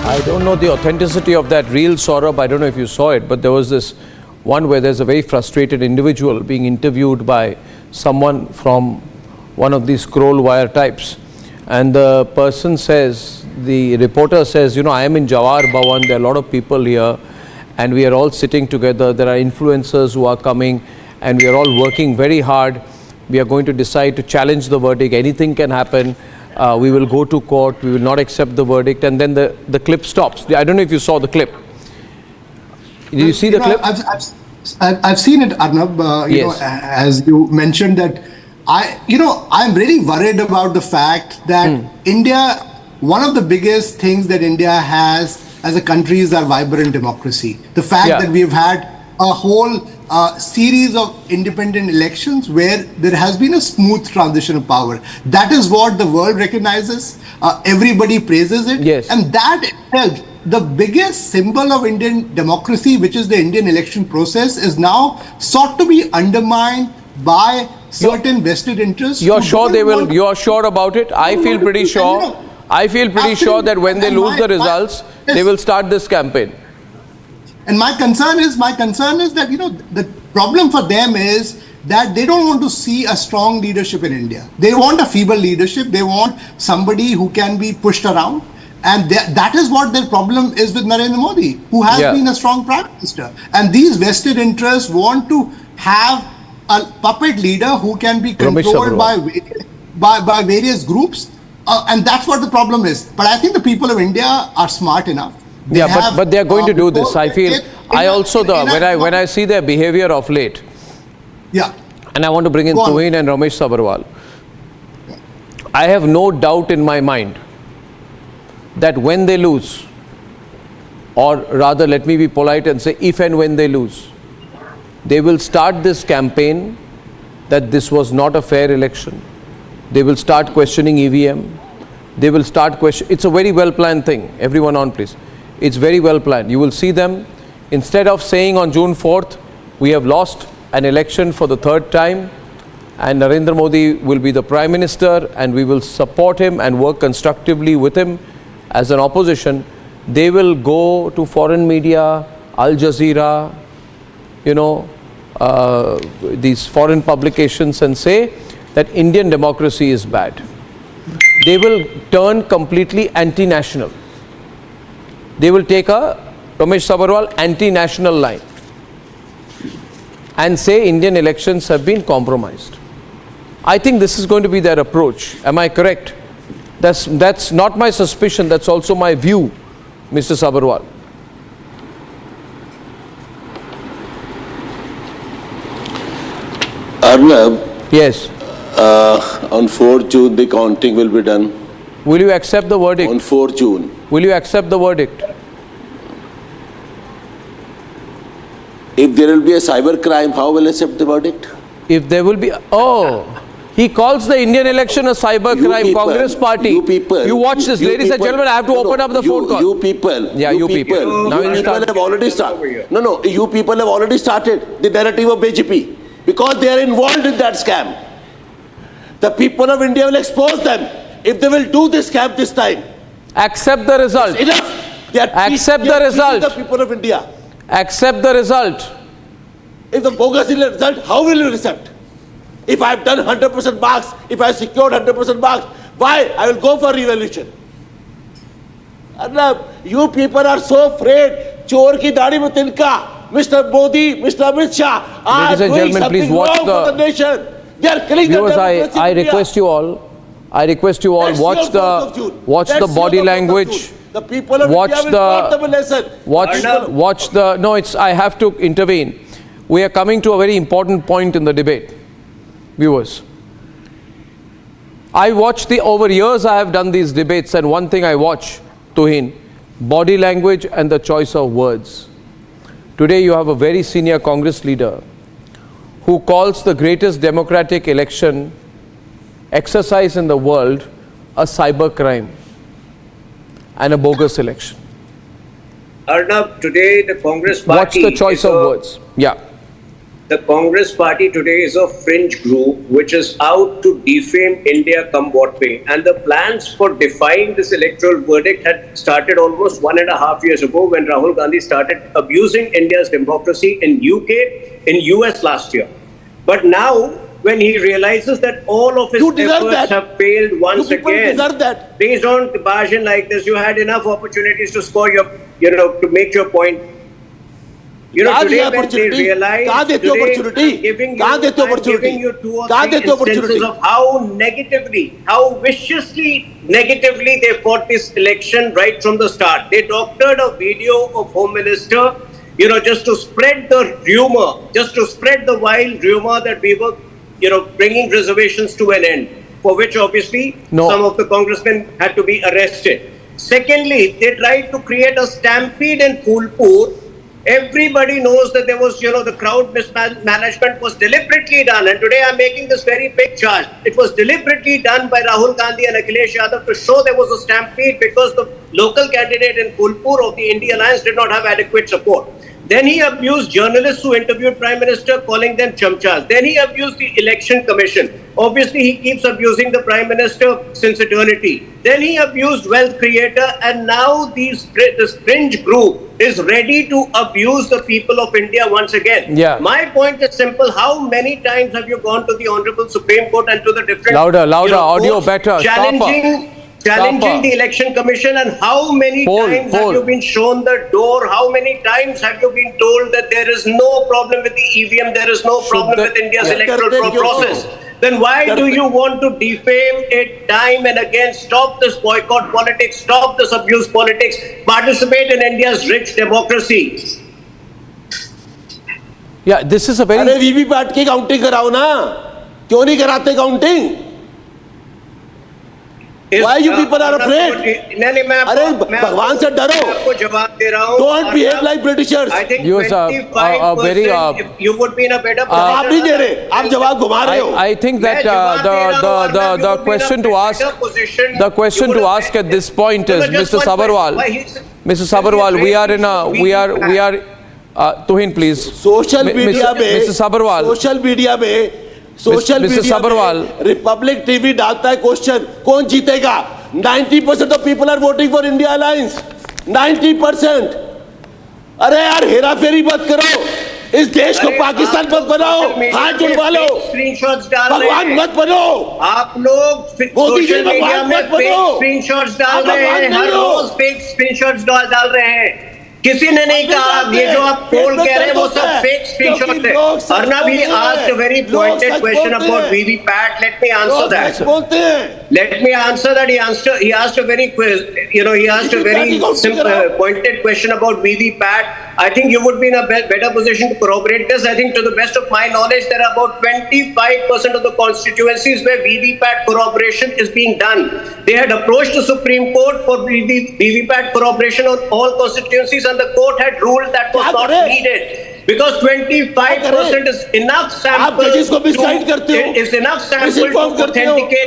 I don't know the authenticity of that reel, Saurabh. I don't know if you saw it, but there was this one where there's a very frustrated individual being interviewed by someone from one of these scroll wire types. And the person says, the reporter says, you know, I am in Jawahar Bhavan, there are a lot of people here and we are all sitting together. There are influencers who are coming and we are all working very hard. We are going to decide to challenge the verdict. Anything can happen. We will go to court. We will not accept the verdict. And then the clip stops. I don't know if you saw the clip. Did you see the clip? I've seen it, Arnab. You know, as you mentioned that I'm really worried about the fact that India, one of the biggest things that India has as a country is our vibrant democracy. The fact that we have had a whole series of independent elections where there has been a smooth transition of power. That is what the world recognizes. Everybody praises it. Yes. And that itself, the biggest symbol of Indian democracy, which is the Indian election process, is now sought to be undermined by certain vested interests. You're sure they will? You're sure about it? I feel pretty sure. I feel pretty sure that when they lose the results, they will start this campaign. And my concern is that, you know, the problem for them is that they don't want to see a strong leadership in India. They want a feeble leadership. They want somebody who can be pushed around. And that is what their problem is with Narendra Modi, who has been a strong prime minister. And these vested interests want to have a puppet leader who can be controlled by various groups. And that's what the problem is. But I think the people of India are smart enough. But they are going to do this. I feel. When I see their behavior of late. And I want to bring in Tuhin and Ramesh Sabarwal. I have no doubt in my mind that when they lose, or rather let me be polite and say if and when they lose, they will start this campaign that this was not a fair election. They will start questioning EVM. They will start questioning. It's a very well planned thing. Everyone on, please. It's very well planned. You will see them, instead of saying on June 4th, we have lost an election for the third time and Narendra Modi will be the Prime Minister and we will support him and work constructively with him as an opposition, they will go to foreign media, Al Jazeera, you know, these foreign publications and say that Indian democracy is bad. They will turn completely anti-national. They will take a Ramesh Sabarwal anti-national line and say Indian elections have been compromised. I think this is going to be their approach. Am I correct? That's not my suspicion, that's also my view, Mr. Sabarwal. Arnab, yes. On 4th June the counting will be done. Will you accept the verdict? On 4th June. Will you accept the verdict? If there will be a cyber crime, how will I accept the verdict? If there will be, he calls the Indian election a cyber crime. Congress party. You people. You watch this, ladies and gentlemen. I have to open up the phone call. You people. Yeah, you people. Now you people have already started. No, you people have already started the narrative of BJP because they are involved in that scam. The people of India will expose them if they will do this scam this time. Accept the result. Enough. Accept the result. The people of India. Accept the result. If the bogus result, how will you accept? If I have done 100% marks, if I have secured 100% marks, why? I will go for revolution. Arnab, you people are so afraid. Chor ki daadi mein tinka. Mr. Modi, Mr. Amit Shah are doing something wrong for the nation. They are killing the democracy. I request you all. Watch the body language. The people of India will taught them a lesson. I have to intervene. We are coming to a very important point in the debate. Viewers, over years I have done these debates and one thing I watch, Tuhin, body language and the choice of words. Today you have a very senior Congress leader who calls the greatest democratic election exercise in the world a cyber crime and a bogus election. Arnab, today the Congress party... Watch the choice of words. Yeah. the Congress party today is a fringe group which is out to defame India come what may. And the plans for defying this electoral verdict had started almost 1.5 years ago when Rahul Gandhi started abusing India's democracy in UK, in US last year. But now, when he realizes that all of his efforts have failed once again, please don't barge in like this. You had enough opportunities to score your, to make your point. Today when they realize, I'm giving you 2 or 3 instances of how negatively, how viciously negatively they fought this election right from the start. They doctored a video of Home Minister, just to spread the rumor, just to spread the wild rumor that we were, bringing reservations to an end, for which obviously some of the congressmen had to be arrested. Secondly, they tried to create a stampede in Phulpur. Everybody knows that there was, the crowd mismanagement was deliberately done. And today I'm making this very big charge. It was deliberately done by Rahul Gandhi and Akhilesh Yadav to show there was a stampede because the local candidate in Phulpur of the India Alliance did not have adequate support. Then he abused journalists who interviewed Prime Minister, calling them chamchas. Then he abused the Election Commission. Obviously, he keeps abusing the Prime Minister since eternity. Then he abused Wealth Creator, and now this fringe group is ready to abuse the people of India once again. Yeah. My point is simple. How many times have you gone to the Honorable Supreme Court and to the different... Louder, audio better. Challenging the Election Commission, and how many times have you been shown the door? How many times have you been told that there is no problem with the EVM, there is no problem with India's electoral process? Then why do you want to defame it time and again? Stop this boycott politics, stop this abuse politics, participate in India's rich democracy. Yeah, this is a very... अरे VVPAT की counting कराओ ना, क्यों नहीं कराते counting? Why you people are afraid? अरे भगवान से डरो. आपको जवाब दे रहा हूँ. Don't behave like Britishers. I think You 25% you would be in a better position. आप नहीं दे रहे, आप जवाब घुमा रहे हो. I think that the question to ask at this point is, Mr. Sabharwal, we are Tuhin, please. Social media में Republic TV डालता है क्वेश्चन, कौन जीतेगा? 90% of people are voting for India Alliance. 90%. अरे यार हेरा फेरी मत करो, इस देश को पाकिस्तान मत बनाओ, हाथ जुड़वा लो, स्क्रीनशॉट्स डाल रहे भगवान मत बनो. आप लोग सोशल मीडिया में फेक स्क्रीनशॉट्स डाल रहे हैं, हर रोज फेक स्क्रीनशॉट्स डाल रहे हैं. किसी ने नहीं कहा ये जो आप पोल कह रहे हैं वो सब फेक स्क्रीनशॉट है. Arnab, he asked a very pointed question about VVPAT. Let me answer that. Let me answer that. He asked a very simple pointed question about VVPAT. I think you would be in a better position to corroborate this. I think to the best of my knowledge, there are about 25% of the constituencies where VVPAT corroboration is being done. They had approached the Supreme Court for VVPAT corroboration on all constituencies, and the court had ruled that was not needed. Because 25% is enough sample to authenticate